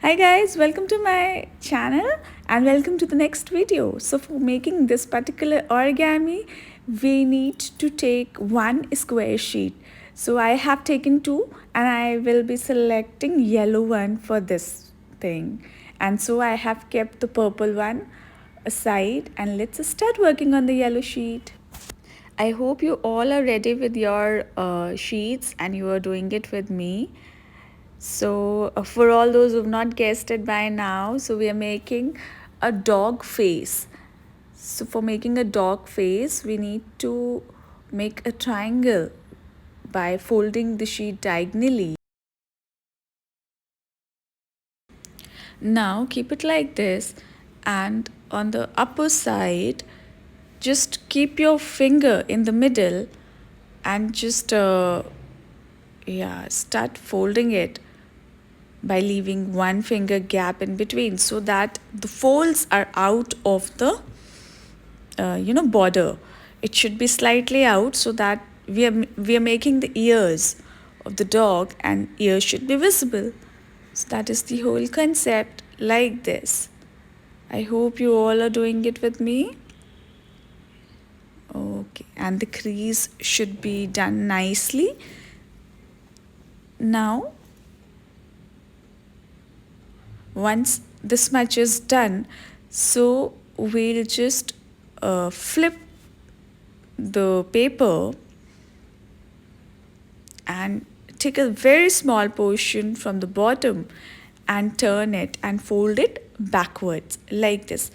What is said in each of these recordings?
Hi guys, welcome to my channel and welcome to the next video. So for making this particular origami, we need to take one square sheet. So I have taken two and I will be selecting yellow one for this thing. And so I have kept the purple one aside and let's start working on the yellow sheet. I hope you all are ready with your sheets and you are doing it with me. So, for all those who've not guessed it by now, so we are making a dog face. So, for making a dog face, we need to make a triangle by folding the sheet diagonally. Now, keep it like this, and on the upper side, just keep your finger in the middle and just start folding it by leaving one finger gap in between so that the folds are out of the border. It should be slightly out so that we are making the ears of the dog and ears should be visible. So that is the whole concept, like this. I hope you all are doing it with me. Okay, and the crease should be done nicely. Now once this much is done, so we'll just flip the paper and take a very small portion from the bottom and turn it and fold it backwards like this.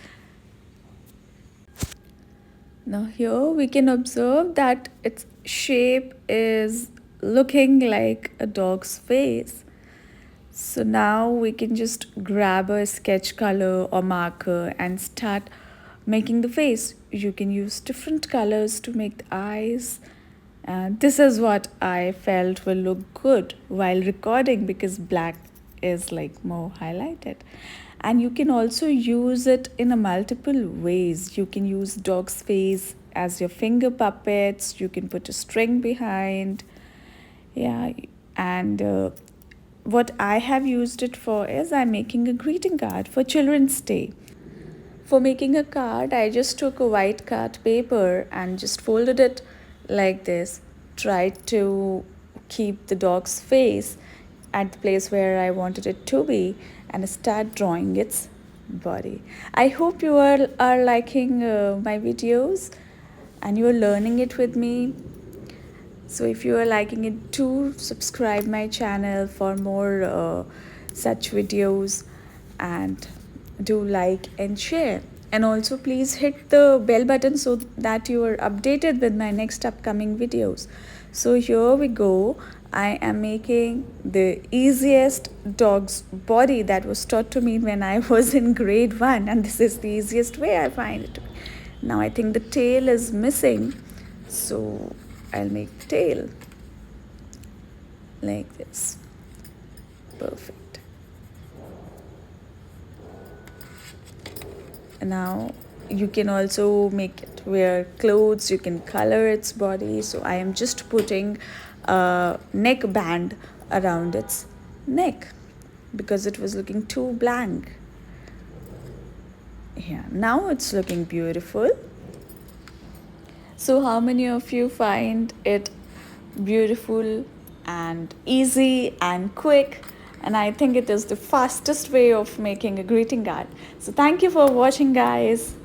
Now here we can observe that its shape is looking like a dog's face. So now we can just grab a sketch color or marker and start making the face. You can use different colors to make the eyes. This is what I felt will look good while recording because black is like more highlighted. And you can also use it in a multiple ways. You can use dog's face as your finger puppets. You can put a string behind. Yeah, and what I have used it for is I'm making a greeting card for Children's Day. For making a card, I just took a white card paper and just folded it like this. Tried to keep the dog's face at the place where I wanted it to be and start drawing its body. I hope you all are liking my videos and you are learning it with me. So if you are liking it too, subscribe my channel for more such videos and do like and share. And also please hit the bell button so that you are updated with my next upcoming videos. So here we go. I am making the easiest dog's body that was taught to me when I was in grade 1, and this is the easiest way I find it. Now I think the tail is missing, so I'll make tail like this. Perfect. Now you can also make it wear clothes, you can color its body. So I am just putting a neck band around its neck because it was looking too blank. Yeah, now it's looking beautiful. So how many of you find it beautiful and easy and quick? And I think it is the fastest way of making a greeting card. So thank you for watching, guys.